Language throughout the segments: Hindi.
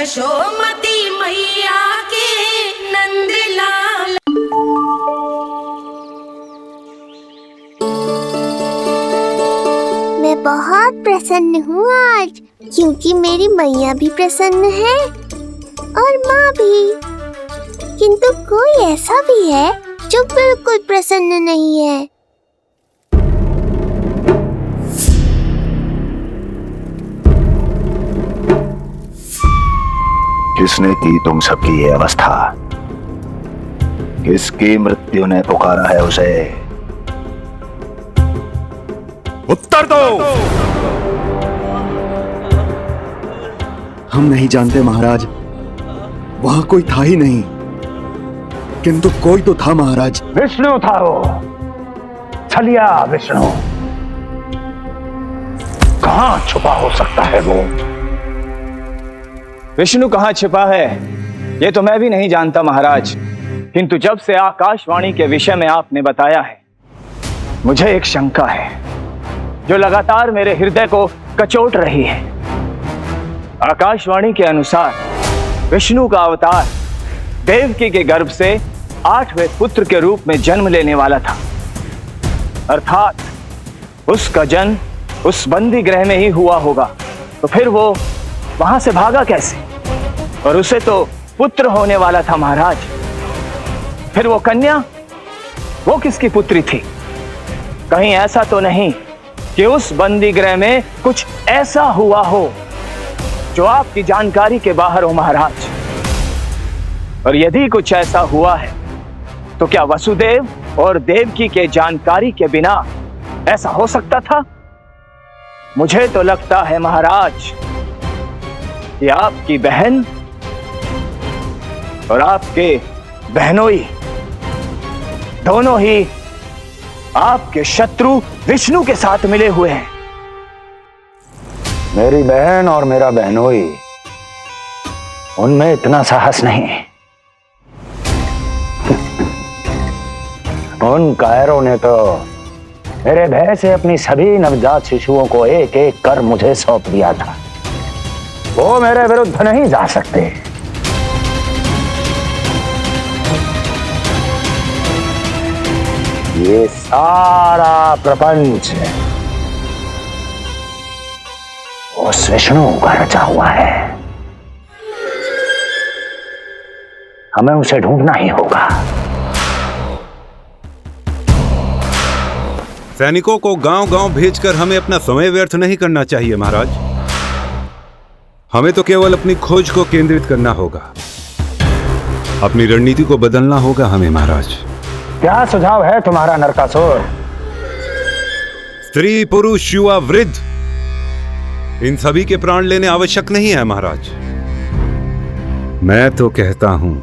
यशोमती मैया के नंदलाल। मैं बहुत प्रसन्न हूँ आज, क्योंकि मेरी मैया भी प्रसन्न है और माँ भी। किंतु कोई ऐसा भी है जो बिल्कुल प्रसन्न नहीं है। किसने की तुम सबकी ये अवस्था? किसकी मृत्यु ने पुकारा है उसे? उत्तर दो। हम नहीं जानते महाराज, वहां कोई था ही नहीं। किंतु कोई तो था महाराज। विष्णु था वो, छलिया विष्णु। कहां छुपा हो सकता है वो? विष्णु कहाँ छिपा है ये तो मैं भी नहीं जानता महाराज, किंतु जब से आकाशवाणी के विषय में आपने बताया है, मुझे एक शंका है जो लगातार मेरे हृदय को कचोट रही है। आकाशवाणी के अनुसार विष्णु का अवतार देवकी के गर्भ से 8वें पुत्र के रूप में जन्म लेने वाला था, अर्थात उसका जन्म उस बंदी गृह में ही हुआ होगा। तो फिर वो वहां से भागा कैसे? और उसे तो पुत्र होने वाला था महाराज। फिर वो कन्या, वो किसकी पुत्री थी? कहीं ऐसा तो नहीं कि उस बंदी गृह में कुछ ऐसा हुआ हो जो आपकी जानकारी के बाहर हो महाराज? और यदि कुछ ऐसा हुआ है तो क्या वसुदेव और देवकी के जानकारी के बिना ऐसा हो सकता था? मुझे तो लगता है महाराज कि आपकी बहन और आपके बहनोई दोनों ही आपके शत्रु विष्णु के साथ मिले हुए हैं। मेरी बहन और मेरा बहनोई, उनमें इतना साहस नहीं। उन कायरों ने तो मेरे भय से अपनी सभी नवजात शिशुओं को एक एक कर मुझे सौंप दिया था। वो मेरे विरुद्ध नहीं जा सकते। ये सारा प्रपंच उस विष्णु का रचा हुआ है। हमें उसे ढूंढना ही होगा। सैनिकों को गांव-गांव भेजकर हमें अपना समय व्यर्थ नहीं करना चाहिए महाराज। हमें तो केवल अपनी खोज को केंद्रित करना होगा। अपनी रणनीति को बदलना होगा हमें महाराज। क्या सुझाव है तुम्हारा नरकासुर? स्त्री, पुरुष, युवा, वृद्ध, इन सभी के प्राण लेने आवश्यक नहीं है महाराज। मैं तो कहता हूं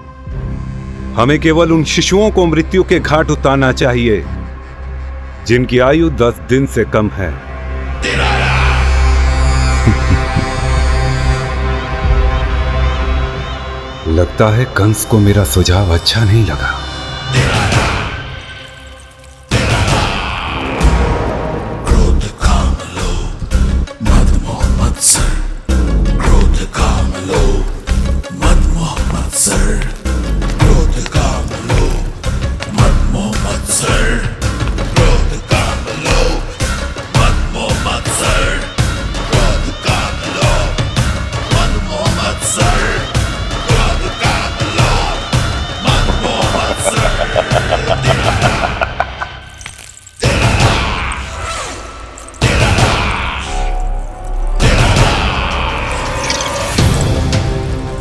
हमें केवल उन शिशुओं को मृत्यु के घाट उतारना चाहिए जिनकी आयु 10 दिन से कम है। लगता है कंस को मेरा सुझाव अच्छा नहीं लगा।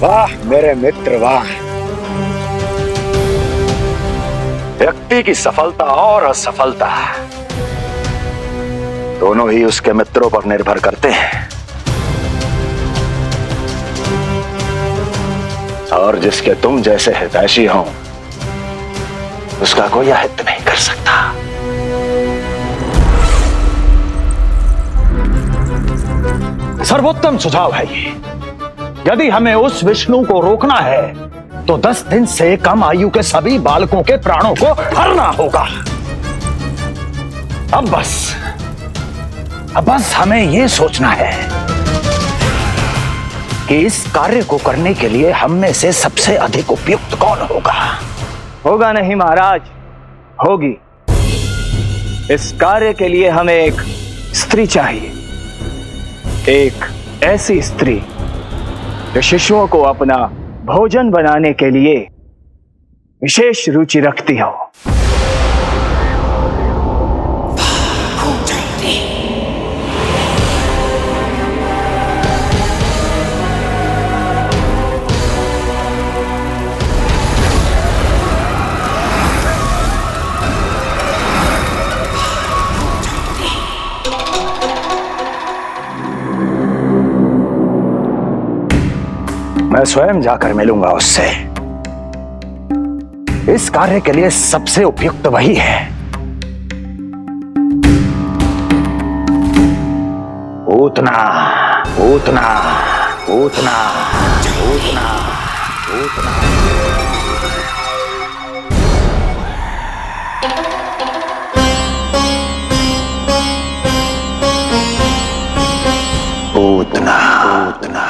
वाह मेरे मित्र वाह। व्यक्ति की सफलता और असफलता दोनों ही उसके मित्रों पर निर्भर करते हैं, और जिसके तुम जैसे हितैषी हो उसका कोई अहित नहीं कर सकता। सर्वोत्तम सुझाव है ये। यदि हमें उस विष्णु को रोकना है तो 10 दिन से कम आयु के सभी बालकों के प्राणों को हरना होगा। अब बस हमें यह सोचना है कि इस कार्य को करने के लिए हम में से सबसे अधिक उपयुक्त कौन होगा? होगा नहीं महाराज, होगी। इस कार्य के लिए हमें एक स्त्री चाहिए, एक ऐसी स्त्री जो शिशुओं को अपना भोजन बनाने के लिए विशेष रुचि रखती हो। मैं स्वयं जाकर मिलूंगा उससे। इस कार्य के लिए सबसे उपयुक्त वही है। पूतना, पूतना, पूतना, पूतना, पूतना। पूतना, पूतना।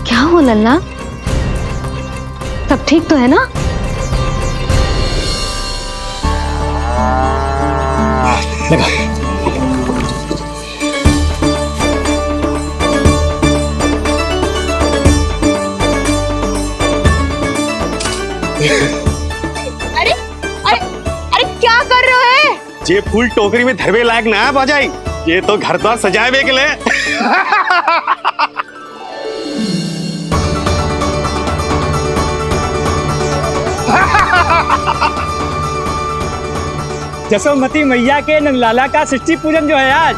क्या हो लल्ला, सब ठीक तो है ना? अरे अरे अरे क्या कर रहे हो? ये फूल टोकरी में धरवे लायक ना है बाजाई, ये तो घर द्वार सजाए के लिए। जसोमती मैया के नंदलाला का षष्ठी पूजन जो है आज।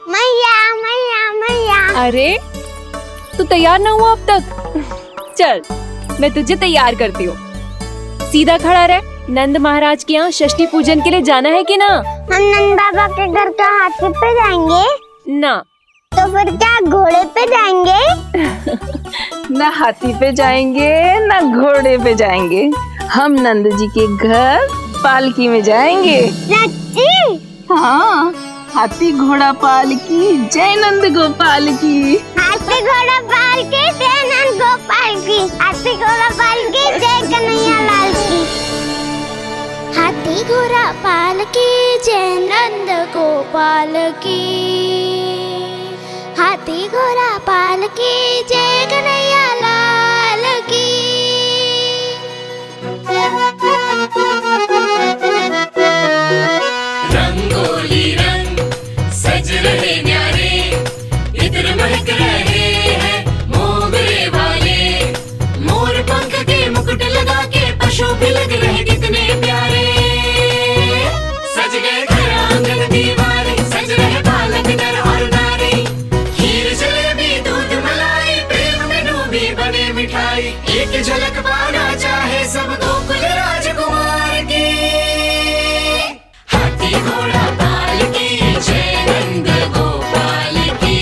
मैया मैया मैया। अरे तू तैयार ना हुआ अब तक? चल मैं तुझे तैयार करती हूँ। सीधा खड़ा रह। नंद महाराज के यहाँ षष्ठी पूजन के लिए जाना है कि ना? हम नंद बाबा के घर का हाथी पे जाएंगे ना। तो फिर क्या घोड़े पे जाएंगे? ना हाथी पे जाएंगे ना घोड़े पे जाएंगे, हम नंद जी के घर पालकी में जाएंगे। सच्ची? हाँ, हाथी घोड़ा पालकी जय नंद गोपाल की। हाथी घोड़ा पालकी जय नंद गोपाल की। हाथी घोड़ा पालकी जय कन्हैया लाल की। हाथी घोड़ा पालकी जय नंद गोपाल की। हाथी घोड़ा पालकी जय कन्हैया लाल की। रंगोली रंग सज रहे न्यारे, इधर महक रहे हैं मोगरे वाले। मोर पंख के मुकुट लगा के पशु भी लग रहे कितने प्यारे। सज गए घर आंगन दीवारे, सज रहे बालक नर और नारी। खीर जलेबी दूध मलाई, प्रेम में डूबी बने मिठाई। एक झलक पाना चाहे सब गोकुल राजकुमार की। हाथी घोड़ा पालकी जय नंद गोपाल की।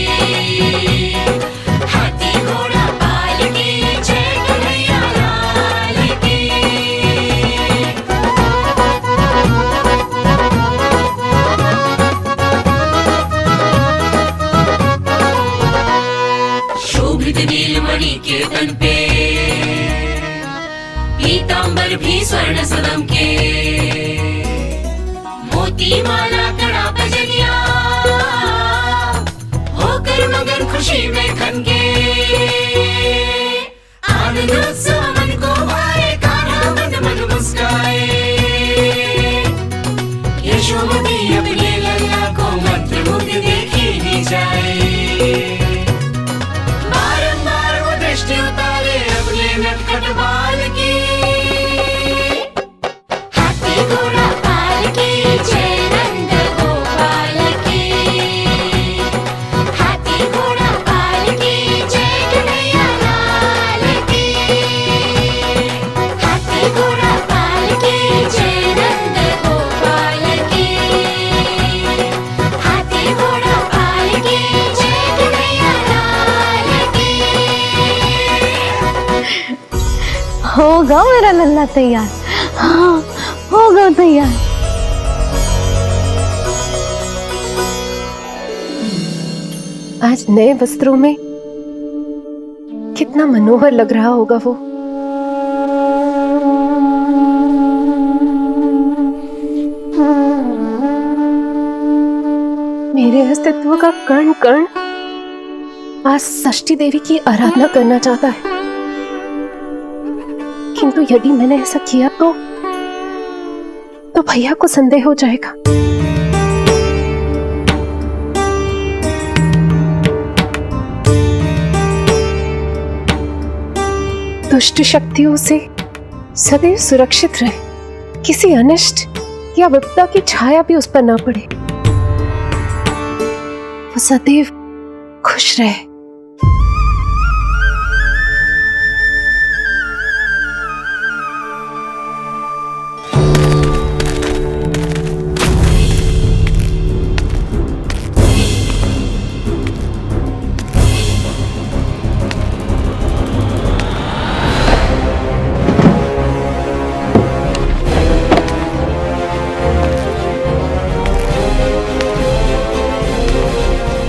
हाथी घोड़ा पालकी जय कन्हैया लाल की। शोभित नीलमणि के तन पे, पीतांबर भी स्वर्ण सदम के। मोती माला कड़ा बजनिया, होकर मगन खुशी में खनके। आनंद उत्सव मन को भाए, कान्हा मन मन मुस्काए। यशोमती अपने लल्ला को मंत्रमुग्ध देखी ही जाए। बारंबार वो दृष्टि उतारे अपने नटखट बाल की। हाथी घोड़ा पालकी जय नंद गोपाल की। हाथी घोड़ा पालकी जय कन्हैया लाल की। होगा मेरा लल्ला तैयार। हाँ, होगा तैयार। आज नए वस्त्रों में कितना मनोहर लग रहा होगा वो। मेरे अस्तित्व का कण कण आज षष्ठी देवी की आराधना करना चाहता है, किंतु यदि मैंने ऐसा किया तो भैया को संदेह हो जाएगा। दुष्ट शक्तियों से सदैव सुरक्षित रहे, किसी अनिष्ट या विपदा की छाया भी उस पर ना पड़े, वो सदैव खुश रहे।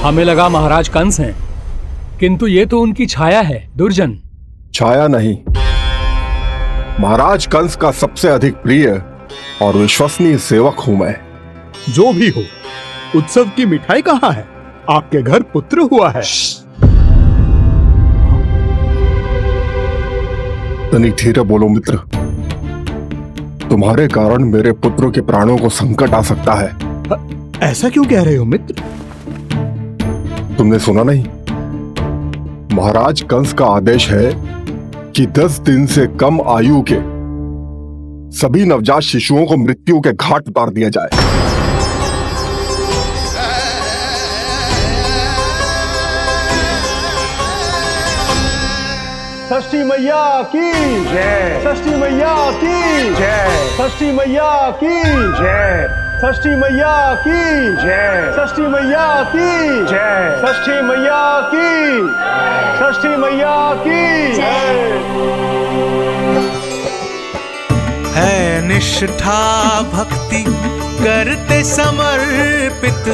हमें लगा महाराज कंस हैं, किंतु ये तो उनकी छाया है दुर्जन। छाया नहीं, महाराज कंस का सबसे अधिक प्रिय और विश्वसनीय सेवक हूं मैं। जो भी हो, उत्सव की मिठाई कहाँ है? आपके घर पुत्र हुआ है। तनिक धीरे बोलो मित्र, तुम्हारे कारण मेरे पुत्रों के प्राणों को संकट आ सकता है। ऐसा क्यों कह रहे हो मित्र? तुमने सुना नहीं? महाराज कंस का आदेश है कि 10 दिन से कम आयु के सभी नवजात शिशुओं को मृत्यु के घाट उतार दिया जाए। षष्ठी मैया की जय। षष्ठी मैया की जय। षष्ठी मैया की जय। षष्ठी मैया की जय। षष्ठी मैया की जय। षष्ठी मैया की। षष्ठी मैया की जय। है निष्ठा भक्ति करते समर्पित,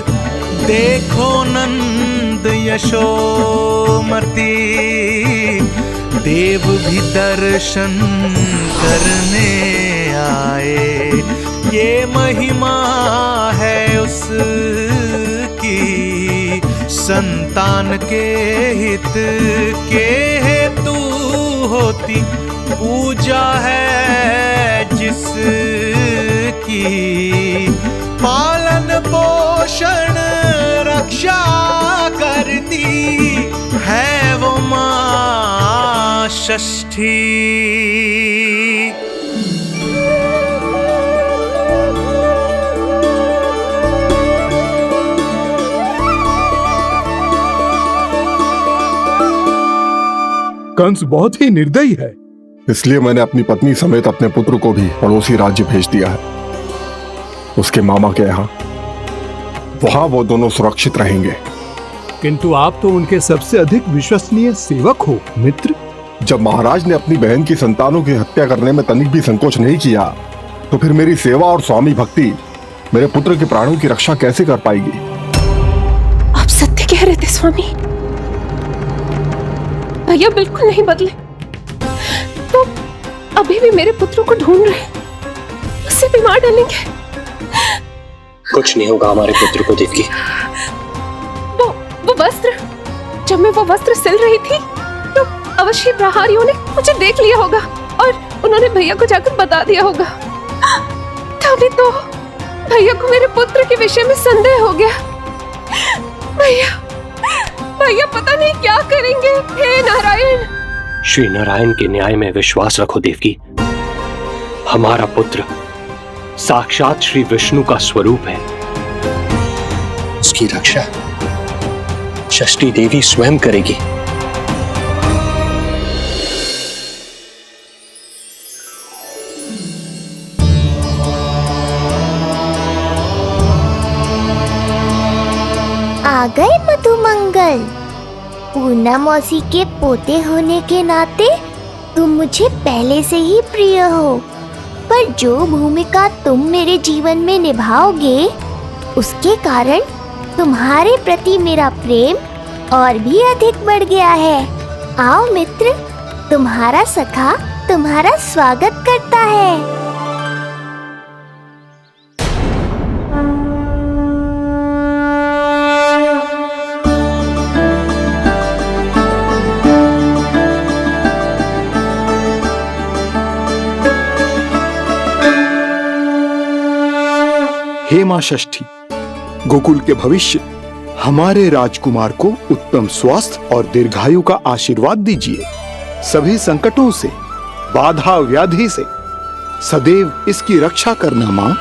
देखो नंद यशोमती, देव भी दर्शन करने आए। ये महिमा है उसकी, संतान के हित के हेतु होती पूजा है जिसकी। पालन पोषण रक्षा करती है वो मां षष्ठी। कंस बहुत ही निर्दयी है। इसलिए मैंने अपनी पत्नी समेत अपने पुत्र को भी पड़ोसी राज्य भेज दिया है, उसके मामा के यहाँ। वहां वो दोनों सुरक्षित रहेंगे। किंतु आप तो उनके सबसे अधिक विश्वसनीय सेवक हो मित्र। जब महाराज ने अपनी बहन की संतानों की हत्या करने में तनिक भी संकोच नहीं किया, तो फिर मेरी सेवा और स्वामी भक्ति मेरे पुत्र के प्राणों की रक्षा कैसे कर पाएगी? आप सत्य कह रहे थे स्वामी। भैया बिल्कुल नहीं बदले, तो अभी भी मेरे पुत्रों को ढूंढ रहे, उसे भी मार डालेंगे। कुछ नहीं होगा हमारे पुत्र को देवकी। वो वस्त्र, जब मैं वो वस्त्र सिल रही थी तो अवश्य प्रहारियों ने मुझे देख लिया होगा और उन्होंने भैया को जाकर बता दिया होगा। तभी तो भैया को मेरे पुत्र के विषय में संदेह हो गया। भैया पता नहीं क्या करेंगे। हे नारायण। श्री नारायण के न्याय में विश्वास रखो देवकी। हमारा पुत्र साक्षात श्री विष्णु का स्वरूप है। उसकी रक्षा षष्ठी देवी स्वयं करेगी। आ गए मधुमंगल। पूर्णा मौसी के पोते होने के नाते तुम मुझे पहले से ही प्रिय हो, पर जो भूमिका तुम मेरे जीवन में निभाओगे उसके कारण तुम्हारे प्रति मेरा प्रेम और भी अधिक बढ़ गया है। आओ मित्र, तुम्हारा सखा तुम्हारा स्वागत करता है। हे मां षष्ठी, गोकुल के भविष्य हमारे राजकुमार को उत्तम स्वास्थ्य और दीर्घायु का आशीर्वाद दीजिए। सभी संकटों से, बाधा व्याधि से सदैव इसकी रक्षा करना मां।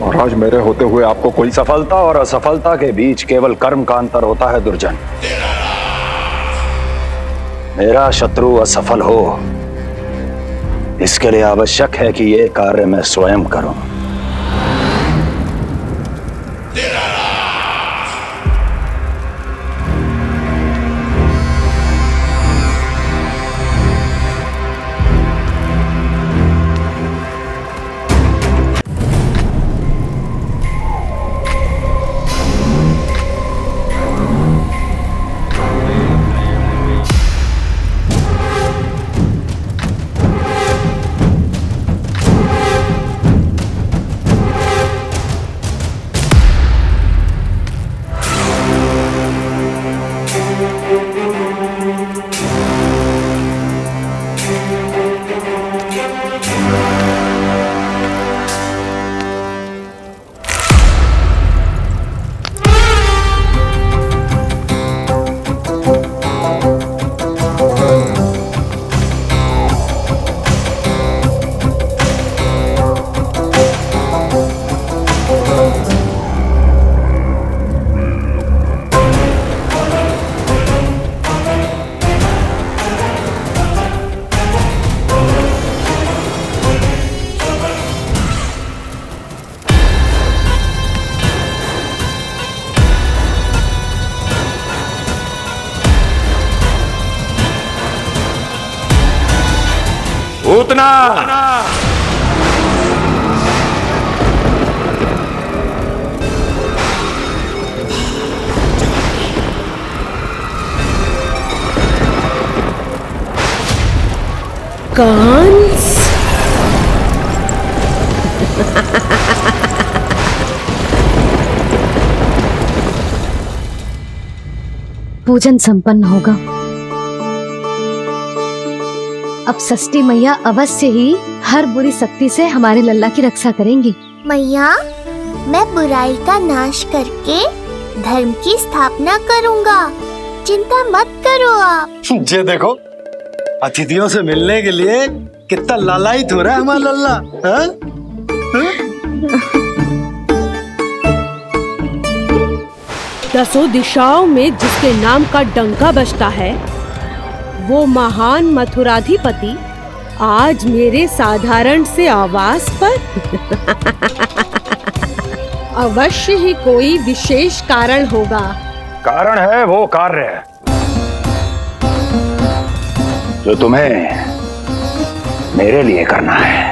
महाराज, मेरे होते हुए आपको कोई सफलता और असफलता के बीच केवल कर्म का अंतर होता है दुर्जन। मेरा शत्रु असफल हो, इसके लिए आवश्यक है कि यह कार्य मैं स्वयं करूं। उतना कंस पूजन संपन्न होगा। अब षष्ठी मैया अवश्य ही हर बुरी शक्ति से हमारे लल्ला की रक्षा करेंगी। मैया, मैं बुराई का नाश करके धर्म की स्थापना करूंगा, चिंता मत करो आप। ये देखो, अतिथियों से मिलने के लिए कितना लालायित हो रहा है हमारा लल्ला। हाँ? दसों दिशाओं में जिसके नाम का डंका बजता है, वो महान मथुराधिपति आज मेरे साधारण से आवास पर। अवश्य ही कोई विशेष कारण होगा। कारण है वो कार्य जो तुम्हें मेरे लिए करना है।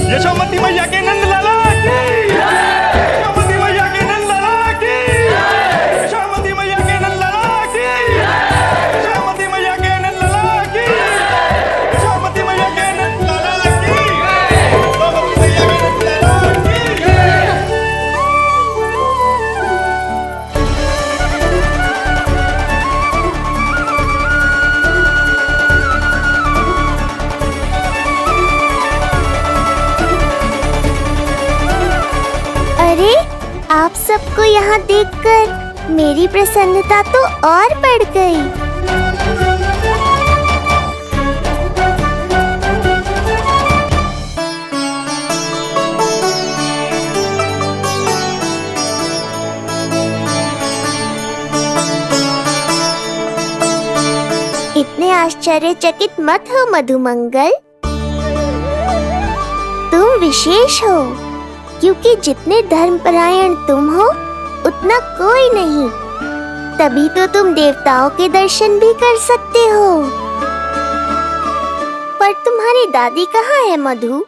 यशोमती मैया के नंद लाला की, यशोमती मैया के नंद लाला की, यशोमती मैया के नंद लाला की, यशोमती मैया के नंद लाला की, यशोमती मैया के नंद लाला की, यशोमती मैया के नंद लाला की। अरे, आप सबको यहाँ देखकर मेरी प्रसन्नता तो और बढ़ गई। इतने आश्चर्यचकित मत हो मधुमंगल। तुम विशेष हो, क्योंकि जितने धर्मपरायण तुम हो उतना कोई नहीं। तभी तो तुम देवताओं के दर्शन भी कर सकते हो। पर तुम्हारी दादी कहाँ है मधु?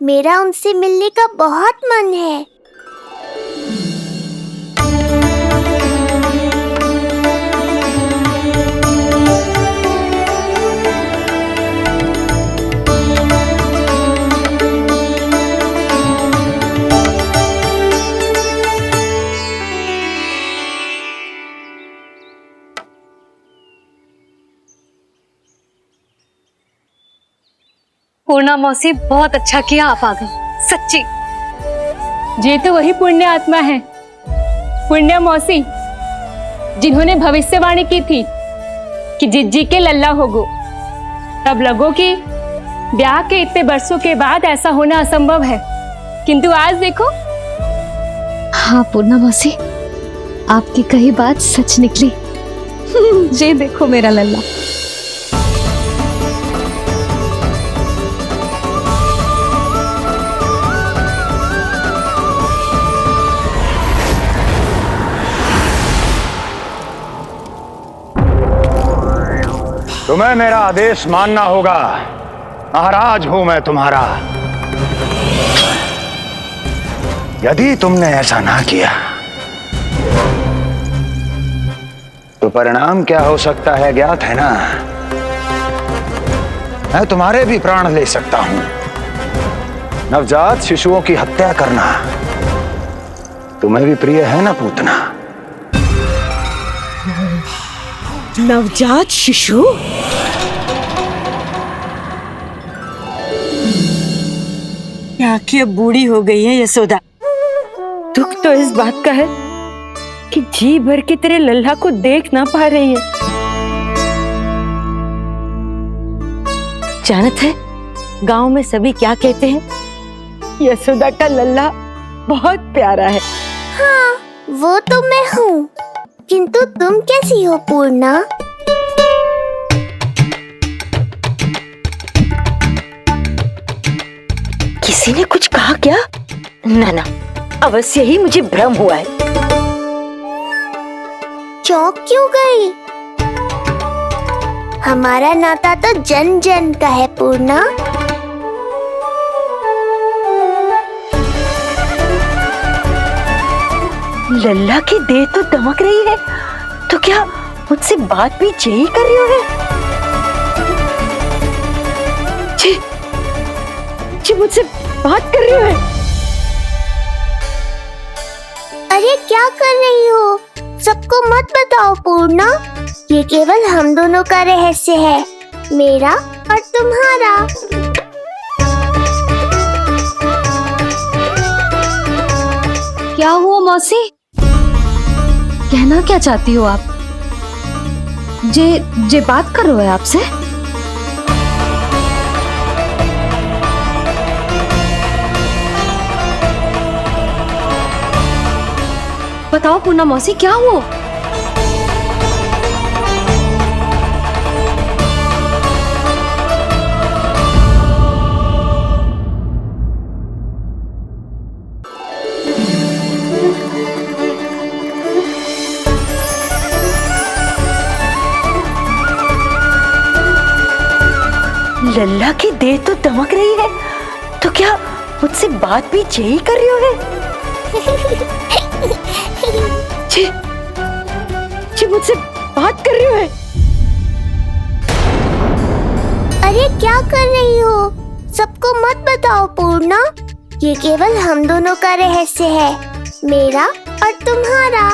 मेरा उनसे मिलने का बहुत मन है। पूर्णा मौसी, बहुत अच्छा किया आप आ गए, सच्ची। ये तो वही पुण्य आत्मा है, पुण्य मौसी, जिन्होंने भविष्यवाणी की थी कि जिज्जी के लल्ला होगो। तब लगो कि ब्याह के इतने बरसों के बाद ऐसा होना असंभव है, किंतु आज देखो। हाँ पूर्णा मौसी, आपकी कही बात सच निकली। ये देखो मेरा लल्ला। तुम्हें मेरा आदेश मानना होगा। महाराज हूं मैं तुम्हारा। यदि तुमने ऐसा ना किया तो परिणाम क्या हो सकता है ज्ञात है ना? मैं तुम्हारे भी प्राण ले सकता हूं। नवजात शिशुओं की हत्या करना तुम्हें भी प्रिय है ना पूतना? नवजात शिशु? आखिर बूढ़ी हो गई है यशोदा। दुख तो इस बात का है कि जी भर के तेरे लल्ला को देख ना पा रही है। जानत है गांव में सभी क्या कहते हैं? यशोदा का लल्ला बहुत प्यारा है। हाँ, वो तो मैं हूँ, किंतु तुम कैसी हो पूर्णा? किसी ने कुछ कहा क्या? ना ना, अवश्य ही मुझे भ्रम हुआ है। चौंक क्यों गई? हमारा नाता तो जन जन का है पूर्णा। लल्ला की देह तो दमक रही है, तो क्या मुझसे बात भी यही कर रही हो? जी, जी मुझसे बात कर रही हो? अरे क्या कर रही हो? सबको मत बताओ पूर्णा, ये केवल हम दोनों का रहस्य है, मेरा और तुम्हारा। क्या हुआ मौसी? कहना क्या चाहती हो आप? जे बात कर रहे हो आपसे? बताओ पूर्णा मौसी, क्या हुआ? लल्ला की देह तो दमक रही है, तो क्या मुझसे बात भी यही कर रही हो? जी, जी मुझसे बात कर रही हो? अरे क्या कर रही हो? सबको मत बताओ पूर्णा, ये केवल हम दोनों का रहस्य है, मेरा और तुम्हारा।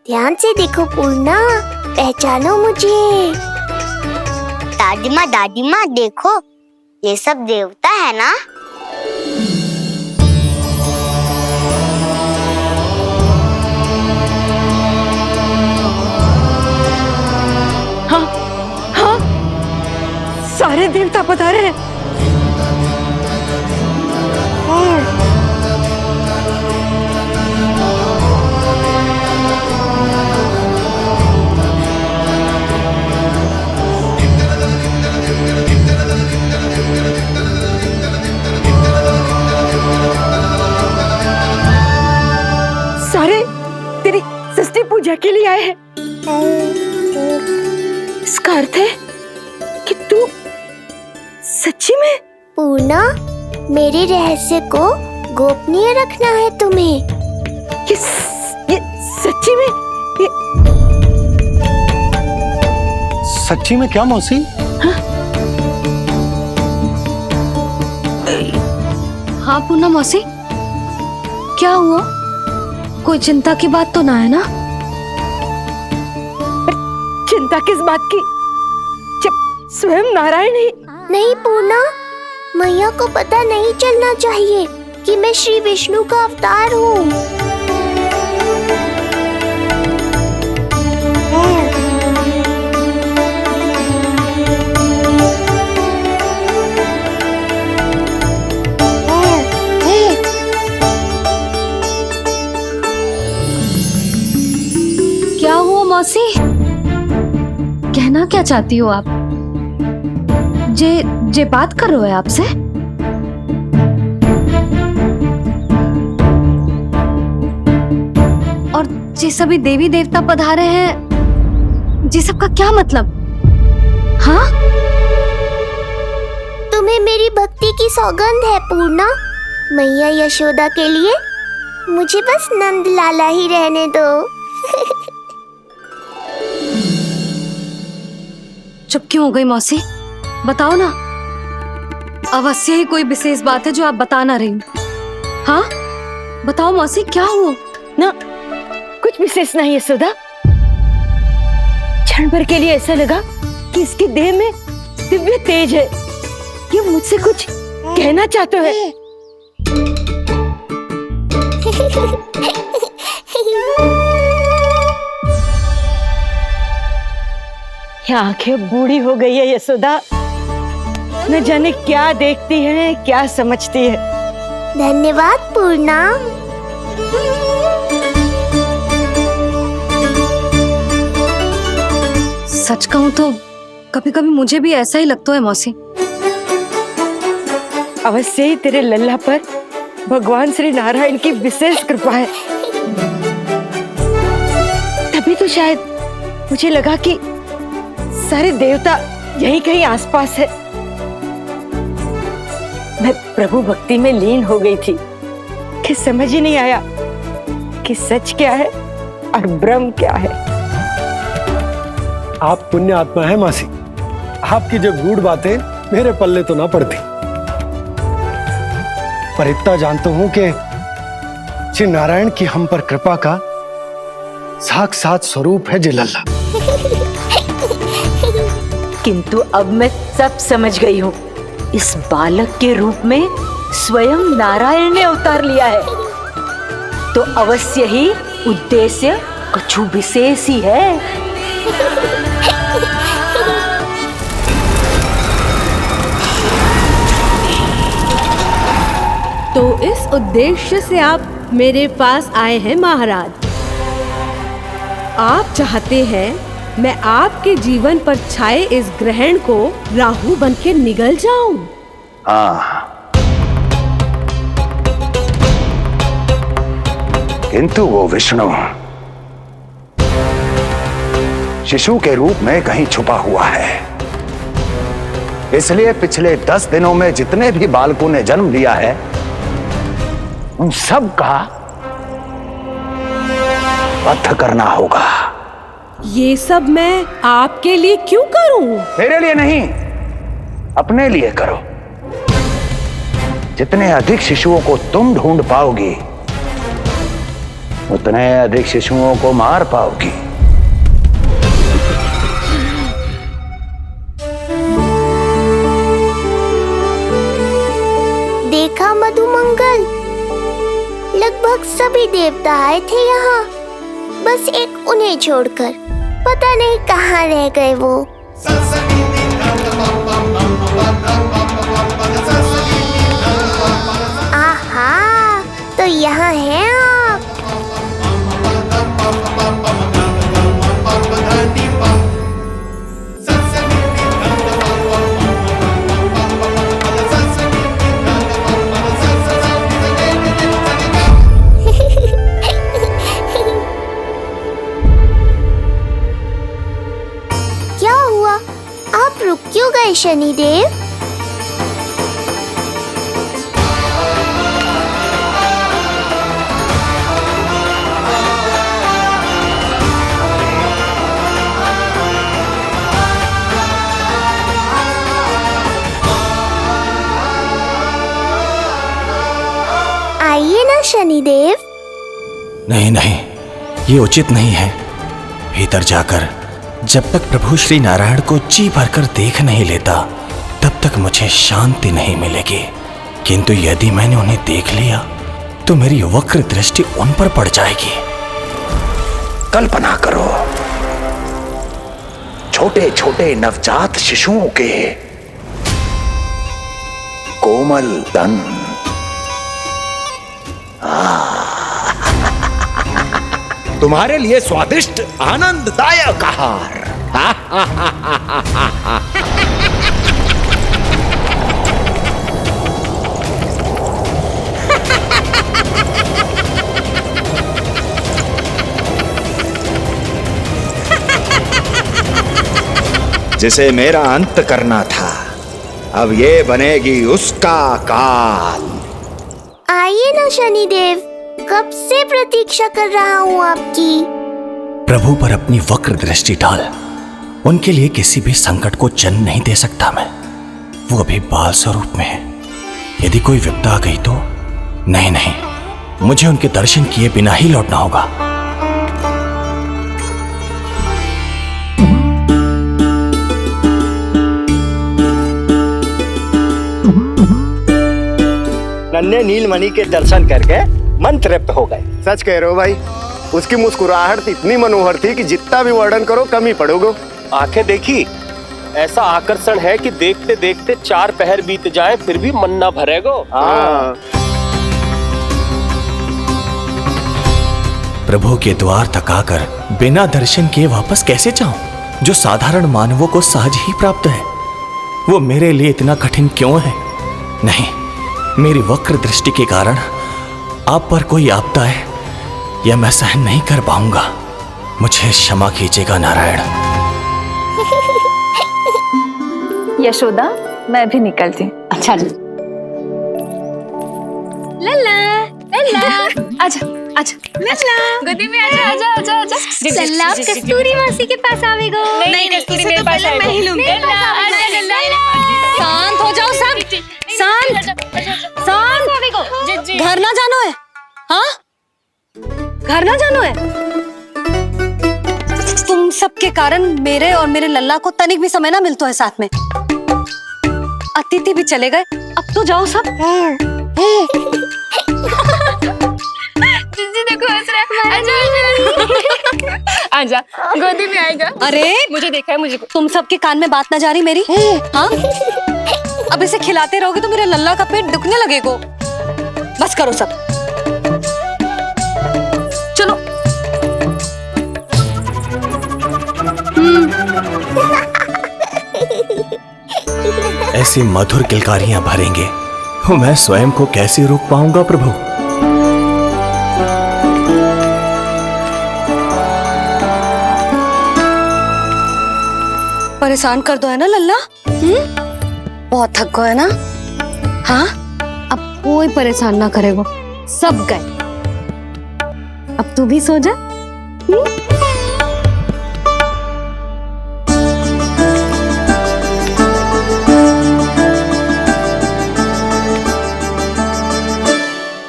ध्यान से देखो पूर्णा, पहचानो मुझे। दादी माँ देखो, ये सब देवता है ना? हाँ, हाँ, सारे देवता पधारे हैं। पूजा के लिए आए हैं। इसका अर्थ है कि तू सच्ची में। पूर्णा, मेरे रहस्य को गोपनीय रखना है तुम्हें। ये सच्ची में? सच्ची में क्या मौसी? हाँ पूर्णा मौसी, क्या हुआ? कोई चिंता की बात तो ना है ना? चिंता किस बात की, जब स्वयं नारायण ही। नहीं पूर्णा, मैया को पता नहीं चलना चाहिए कि मैं श्री विष्णु का अवतार हूँ। क्या हुआ मौसी? कहना क्या चाहती हो आप? जे बात कर रहे हो आपसे? और जे सभी देवी देवता पधारे हैं, जे सबका क्या मतलब? हाँ? तुम्हें मेरी भक्ति की सौगंध है पूर्णा। मैया यशोदा के लिए मुझे बस नंद लाला ही रहने दो। चुप क्यों हो गई मौसी? बताओ ना। अवश्य ही कोई विशेष बात है जो आप बता ना रही। हाँ बताओ मौसी, क्या हुआ? ना कुछ विशेष नहीं है सुधा। क्षण भर के लिए ऐसा लगा कि इसकी देह में दिव्य तेज है। ये मुझसे कुछ कहना चाहते है। ये आंखें बूढ़ी हो गई है यशोदा, न जाने क्या देखती है, क्या समझती है। धन्यवाद पूर्णा। सच कहूं तो कभी कभी मुझे भी ऐसा ही लगता है मौसी। अवश्य ही तेरे लल्ला पर भगवान श्री नारायण की विशेष कृपा है। तभी तो शायद मुझे लगा कि सारे देवता यहीं कहीं आसपास है। मैं प्रभु भक्ति में लीन हो गई थी कि समझ ही नहीं आया कि सच क्या है और ब्रह्म क्या है। आप पुण्य आत्मा है मासी। आपकी जो गूढ़ बातें मेरे पल्ले तो ना पड़ती, पर इतना जानता हूं कि श्री नारायण की हम पर कृपा का साक्षात स्वरूप है जिलल्ला। किंतु अब मैं सब समझ गई हूँ। इस बालक के रूप में स्वयं नारायण ने अवतार लिया है, तो अवश्य ही उद्देश्य कुछ विशेष ही है। तो इस उद्देश्य से आप मेरे पास आए हैं महाराज। आप चाहते हैं मैं आपके जीवन पर छाए इस ग्रहण को राहु बन के निगल जाऊं? हाँ, किंतु वो विष्णु शिशु के रूप में कहीं छुपा हुआ है। इसलिए पिछले 10 दिनों में जितने भी बालकों ने जन्म लिया है, उन सब का वध करना होगा। ये सब मैं आपके लिए क्यों करूं? मेरे लिए नहीं, अपने लिए करो। जितने अधिक शिशुओं को तुम ढूंढ पाओगी, उतने अधिक शिशुओं को मार पाओगी। देखा मधुमंगल, लगभग सभी देवता आए थे यहाँ, बस एक उन्हें छोड़कर। पता नहीं कहाँ रह गए वो। आहा, तो यहाँ हैं आप। रुक क्यों गए शनिदेव? आइए ना शनिदेव। नहीं नहीं, ये उचित नहीं है। भीतर जाकर जब तक प्रभु श्री नारायण को जी भरकर देख नहीं लेता तब तक मुझे शांति नहीं मिलेगी। किंतु यदि मैंने उन्हें देख लिया तो मेरी वक्र दृष्टि उन पर पड़ जाएगी। कल्पना करो, छोटे छोटे नवजात शिशुओं के कोमल तन, तुम्हारे लिए स्वादिष्ट आनंददायक आहार। जिसे मेरा अंत करना था, अब ये बनेगी उसका काल। आइए ना शनिदेव, कब से प्रतीक्षा कर रहा हूँ आपकी। प्रभु पर अपनी वक्र दृष्टि डाल। उनके लिए किसी भी संकट को जन्म नहीं दे सकता मैं। वो अभी बाल स्वरूप में है। यदि कोई विपदा आ गई तो नहीं नहीं, मुझे उनके दर्शन किए बिना ही लौटना होगा। नन्हे नीलमणि के दर्शन करके मन तृप्त हो गए। सच कह रहे हो भाई, उसकी मुस्कुराहट इतनी मनोहर थी कि जितना भी वर्णन करो कम ही पड़ोगे। आंखें देखी, ऐसा आकर्षण है कि देखते देखते 4 पहर बीत जाए फिर भी मन ना भरेगो। प्रभु के द्वार तक आकर बिना दर्शन किए वापस कैसे जाऊं, जो साधारण मानवों को सहज ही प्राप्त है। वो मेरे लिए इतना कठिन क्यों है? नहीं, मेरी वक्र दृष्टि के कारण आप पर कोई आपदा है या मैं सहन नहीं कर पाऊंगा। मुझे क्षमा कीजिएगा नारायण। यशोदा, मैं भी निकलती। अच्छा जी। लल्ला लल्ला, आजा आजा लल्ला, गोदी में आजा आजा आजा आजा। लल्ला कस्तूरी मासी के पास आवेगो। नहीं कस्तूरी मेरे पास आएगा। मैं ही लूंगी। लल्ला आजा लल्ला, शांत हो जाओ सब, शांत शांत। घर ना जानो है? हाँ, घर ना जानो है? तुम सबके कारण मेरे और मेरे लल्ला को तनिक भी समय ना मिलता है साथ में। अतिथि भी चले गए, अब तो जाओ सब। जिज्जी देखो हंस रहा है। आजा आजा, गोदी में आएगा। अरे मुझे देखा है, मुझे। तुम सबके कान में बात ना जा रही मेरी? हाँ, अब इसे खिलाते रहोगे तो मेरे लल्ला का पेट दुखने लगेगा। बस करो सब, चलो। ऐसी मधुर किलकारियां भरेंगे मैं स्वयं को कैसे रोक पाऊंगा प्रभु? परेशान कर दो है ना लल्ला? बहुत थक गए है ना? हाँ, अब कोई परेशान ना करेगा, सब गए। अब तू भी सो जा।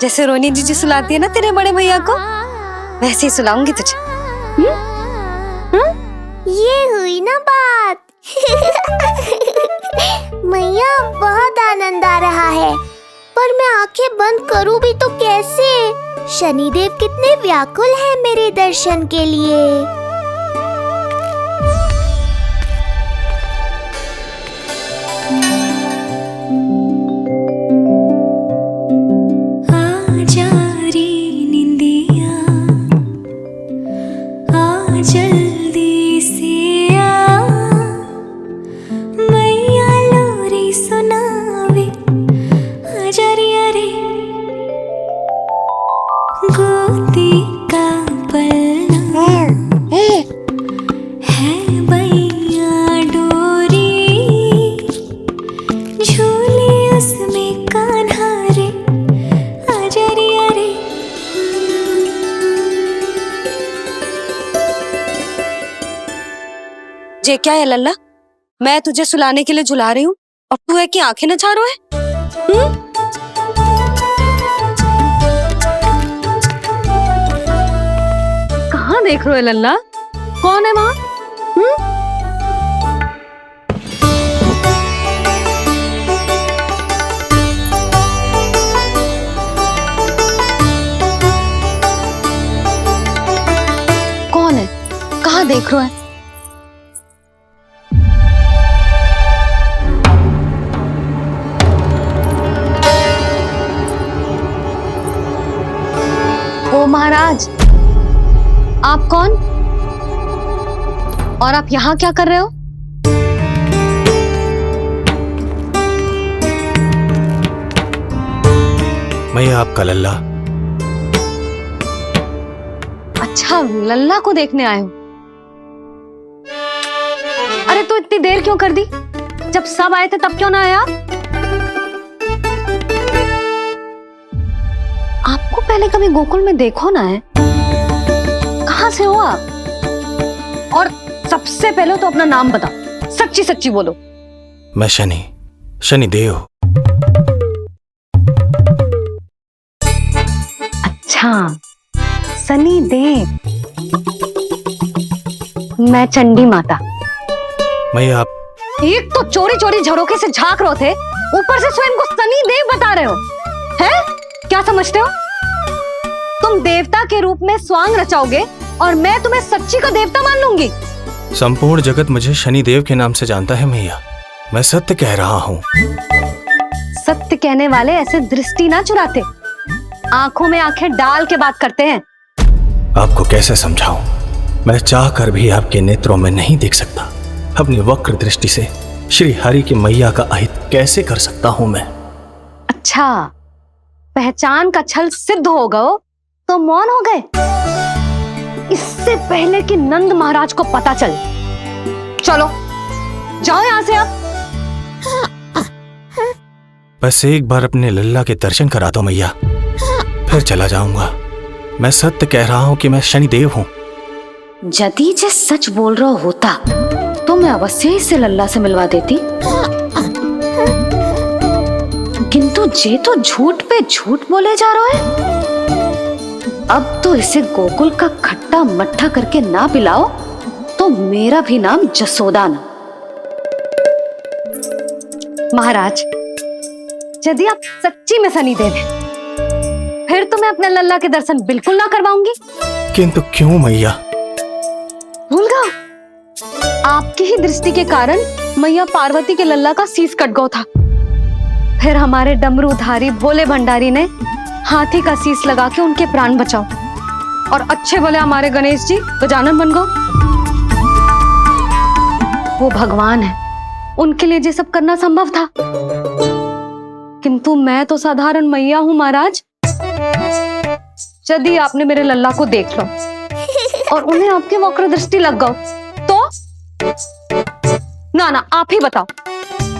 जैसे रोनी जीजी सुलाती है ना तेरे बड़े भैया को, वैसे ही सुलाऊंगी तुझे। ये हुई ना बात। मैया, बहुत आनंद आ रहा है, पर मैं आंखें बंद करूं भी तो कैसे? शनिदेव कितने व्याकुल हैं मेरे दर्शन के लिए। जे क्या है लल्ला, मैं तुझे सुलाने के लिए झुला रही हूँ और तू है कि आंखें नचा रहा है। कहाँ देख रहे हो लल्ला? कौन है वहाँ? कौन है? कहाँ देख रहे हो? ओ महाराज, आप कौन और आप यहाँ क्या कर रहे हो? मैं आपका लल्ला। अच्छा, लल्ला को देखने आए हो? अरे तो इतनी देर क्यों कर दी? जब सब आए थे तब क्यों ना आया? आपको पहले कभी गोकुल में देखो ना है? कहाँ से हो आप? और सबसे पहले तो अपना नाम बताओ, सच्ची सच्ची बोलो। मैं शनि देव। अच्छा, सनी देव। मैं चंडी माता। मैं आप एक तो चोरी चोरी झरोखे से झांक रहे थे, ऊपर से स्वयं को सनी देव बता रहे हो, हैं? क्या समझते हो? तुम देवता के रूप में स्वांग रचाओगे और मैं तुम्हें सच्ची का देवता मान लूंगी? संपूर्ण जगत मुझे शनिदेव के नाम से जानता है मैया। मैं सत्य कह रहा हूँ। सत्य कहने वाले ऐसे दृष्टि ना चुराते, आंखों में आंखें डाल के बात करते हैं। आपको कैसे समझाऊं? मैं चाह कर भी आपके नेत्रों में नहीं देख सकता। अपनी वक्र दृष्टि से श्री हरि की मैया का अहित कैसे कर सकता हूं मैं? अच्छा, पहचान का छल सिद्ध हो गया तो मौन हो गए? इससे पहले कि नंद महाराज को पता चले। चलो जाओ यहां से आप। बस एक बार अपने लल्ला के दर्शन करा दो मैया, फिर चला जाऊंगा। मैं सत्य कह रहा हूं कि मैं शनिदेव हूं। यदि जे सच बोल रहा होता तो मैं अवश्य ही इसे लल्ला से मिलवा देती, किंतु जे तो झूठ पे झूठ बोले जा रहा है। अब तो इसे गोकुल का खट्टा मट्ठा करके ना पिलाओ तो मेरा भी नाम जसोदा ना। महाराज, यदि आप सच्ची में सनी देव हैं, फिर तो मैं अपने लल्ला के दर्शन बिल्कुल ना करवाऊंगी। किंतु क्यों मैया? भूल गया, आपकी ही दृष्टि के कारण मैया पार्वती के लल्ला का शीश कट गया था। फिर हमारे डमरूधारी भोले भंडारी ने हाथी का शीश लगा के उनके प्राण बचाओ और अच्छे भले हमारे गणेश जी गजानन बन गए। वो भगवान है, उनके लिए ये सब करना संभव था, किंतु मैं तो साधारण मैया हूं महाराज। यदि आपने मेरे लल्ला को देख लो और उन्हें आपकी वक्र दृष्टि लग गई तो? ना आप ही बताओ,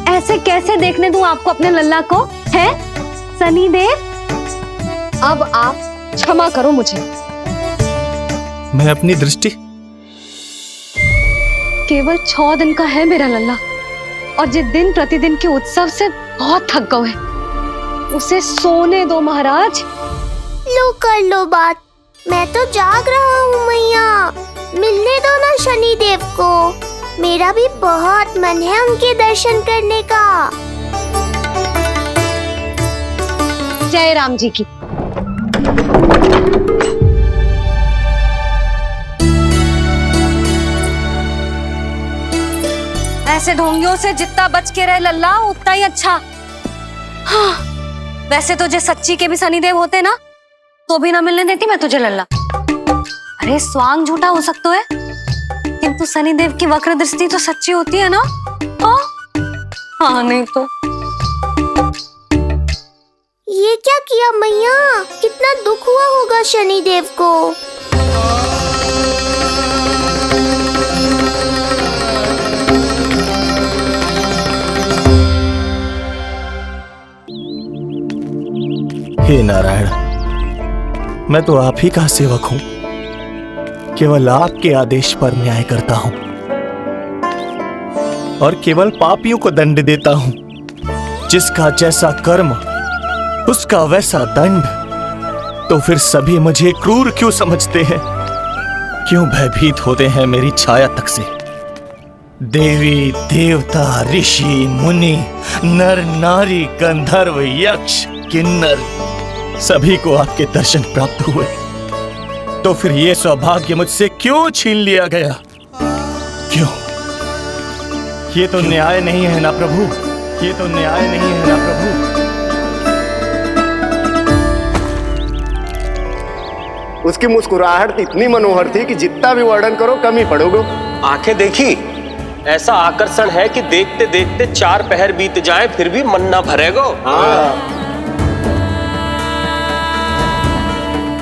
ऐसे कैसे देखने दूं आपको अपने लल्ला को? है सनी देव, अब आप क्षमा करो मुझे। मैं अपनी दृष्टि केवल 6 दिन का है मेरा लल्ला, और जिस दिन प्रतिदिन के उत्सव से बहुत थक गए, उसे सोने दो महाराज। लो कर लो बात, मैं तो जाग रहा हूँ मैया, मिलने दो ना शनि देव को। मेरा भी बहुत मन है उनके दर्शन करने का। जय राम जी की। ऐसे ढोंगियों से जितना बच के रहे लल्ला उतना ही अच्छा। हाँ, वैसे तुझे सच्ची के भी शनिदेव होते ना तो भी ना मिलने देती मैं तुझे लल्ला। अरे स्वांग झूठा हो सकता है, किंतु शनिदेव की वक्र दृष्टि तो सच्ची होती है ना? हाँ नहीं तो। ये क्या किया मैया? कितना दुख हुआ होगा शनिदेव को। हे नारायण, मैं तो आप ही का सेवक हूं, केवल आपके आदेश पर न्याय करता हूं। और केवल पापियों को दंड देता हूं। जिसका जैसा कर्म उसका वैसा दंड। तो फिर सभी मुझे क्रूर क्यों समझते हैं? क्यों भयभीत होते हैं मेरी छाया तक से? देवी देवता ऋषि मुनि नर नारी गंधर्व यक्ष किन्नर सभी को आपके दर्शन प्राप्त हुए। तो फिर ये सौभाग्य मुझसे क्यों छीन लिया गया? क्यों? ये तो न्याय नहीं है ना प्रभु, ये तो न्याय नहीं है ना प्रभु। उसकी मुस्कुराहट इतनी मनोहर थी कि जितना भी वर्णन करो कम ही पड़ोगे। आंखें देखी, ऐसा आकर्षण है कि देखते देखते 4 पहर बीत जाएं फिर भी मन ना भरेगो।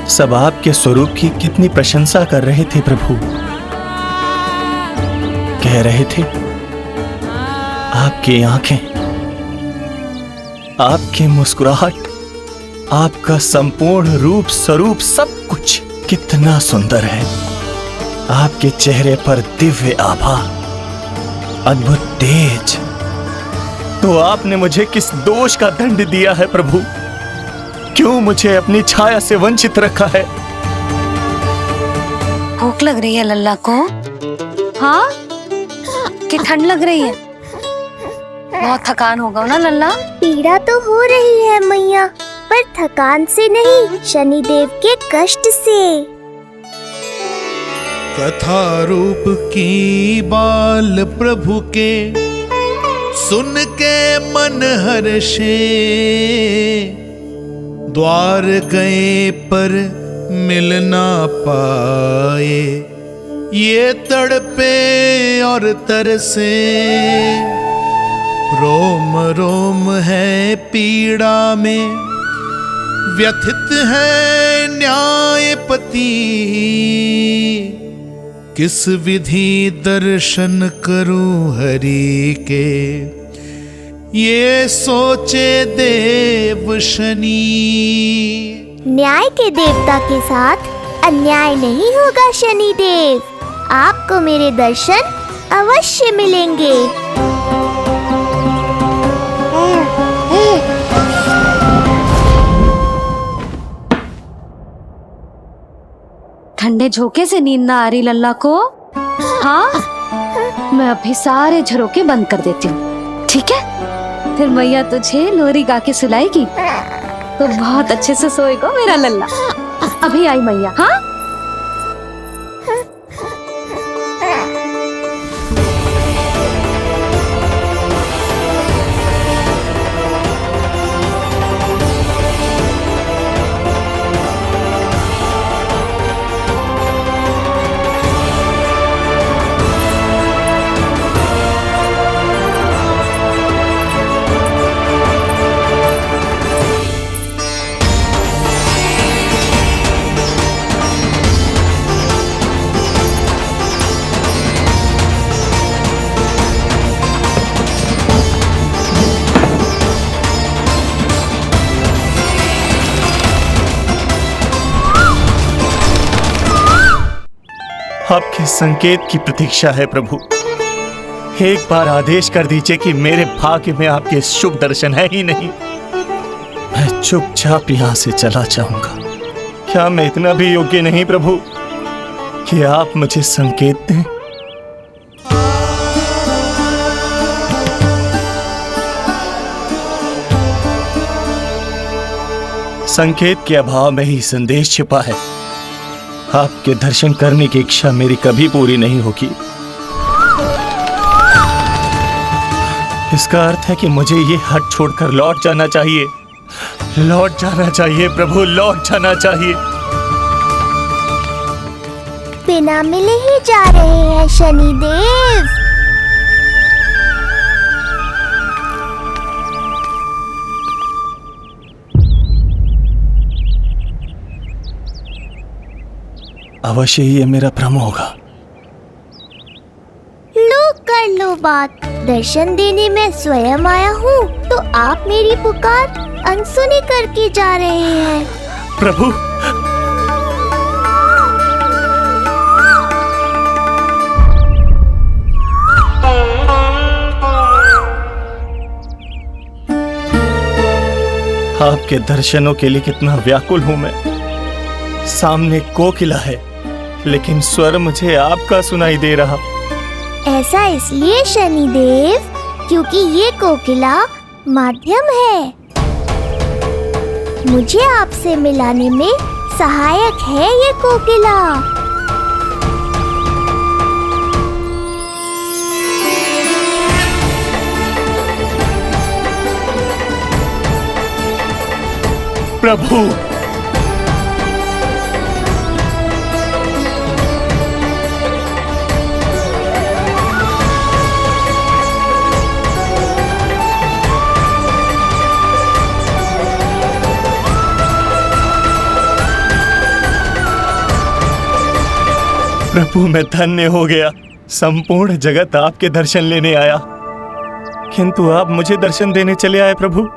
सब आपके स्वरूप की कितनी प्रशंसा कर रहे थे प्रभु। कह रहे थे आपकी आंखें, आपकी मुस्कुराहट, आपका संपूर्ण रूप स्वरूप सब कुछ कितना सुंदर है। आपके चेहरे पर दिव्य आभा, अद्भुत तेज। तो आपने मुझे किस दोष का दंड दिया है प्रभु? क्यों मुझे अपनी छाया से वंचित रखा है? भूख लग रही है लल्ला को? हाँ, कि ठंड लग रही है? बहुत थकान होगा ना लल्ला? पीड़ा तो हो रही है मैया, पर थकान से नहीं, शनिदेव के कष्ट से। कथा रूप की बाल प्रभु के सुन के मन हर्षे, द्वार गए पर मिल ना पाए, ये तड़पे और तरसे। रोम रोम है पीड़ा में, व्यथित है न्यायपति। किस विधि दर्शन करूं हरि के, ये सोचे देव शनि। न्याय के देवता के साथ अन्याय नहीं होगा शनिदेव। आपको मेरे दर्शन अवश्य मिलेंगे। ठंडे झोंके से नींद ना आ रही लल्ला को? हाँ, मैं अभी सारे झरोके बंद कर देती हूँ, ठीक है? फिर मैया तुझे लोरी गा के सुलाएगी तो बहुत अच्छे से सोएगा मेरा लल्ला। अभी आई मैया। हाँ, आपके संकेत की प्रतीक्षा है प्रभु। एक बार आदेश कर दीजिए कि मेरे भाग्य में आपके शुभ दर्शन है ही नहीं, मैं चुपचाप यहाँ से चला जाऊंगा। क्या मैं इतना भी योग्य नहीं प्रभु कि आप मुझे संकेत दें? संकेत के अभाव में ही संदेश छिपा है। आपके दर्शन करने की इच्छा मेरी कभी पूरी नहीं होगी। इसका अर्थ है कि मुझे ये हट छोड़कर लौट जाना चाहिए। लौट जाना चाहिए प्रभु, लौट जाना चाहिए। बिना मिले ही जा रहे हैं शनिदेव। अवश्य ही ये मेरा भ्रम होगा। लो कर लो बात। दर्शन देने मैं स्वयं आया हूँ तो आप मेरी पुकार अनसुनी करके जा रहे हैं। प्रभु, आपके दर्शनों के लिए कितना व्याकुल हूं मैं। सामने कोकिला है, लेकिन स्वर मुझे आपका सुनाई दे रहा। ऐसा इसलिए शनिदेव क्योंकि ये कोकिला माध्यम है, मुझे आपसे मिलाने में सहायक है ये कोकिला। प्रभु, प्रभु मैं धन्य हो गया। संपूर्ण जगत आपके दर्शन लेने आया, किंतु आप मुझे दर्शन देने चले आए प्रभु।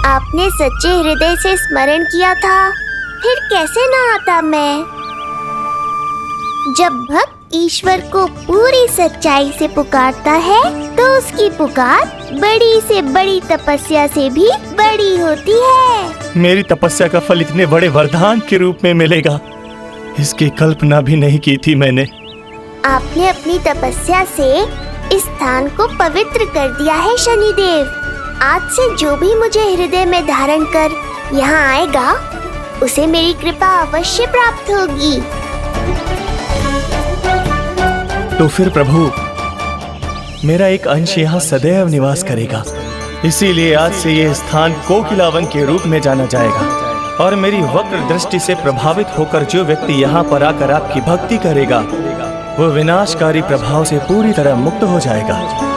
आपने सच्चे हृदय से स्मरण किया था, फिर कैसे ना आता मैं। जब भक्त ईश्वर को पूरी सच्चाई से पुकारता है तो उसकी पुकार बड़ी से बड़ी तपस्या से भी बड़ी होती है। मेरी तपस्या का फल इतने बड़े वरदान के रूप में मिलेगा, इसकी कल्पना भी नहीं की थी मैंने। आपने अपनी तपस्या से इस स्थान को पवित्र कर दिया है शनिदेव। आज से जो भी मुझे हृदय में धारण कर यहाँ आएगा, उसे मेरी कृपा अवश्य प्राप्त होगी। तो फिर प्रभु, मेरा एक अंश यहाँ सदैव निवास करेगा, इसीलिए आज से ये स्थान कोकिलावन के रूप में जाना जाएगा। और मेरी वक्र दृष्टि से प्रभावित होकर जो व्यक्ति यहाँ पर आकर आपकी भक्ति करेगा, वो विनाशकारी प्रभाव से पूरी तरह मुक्त हो जाएगा।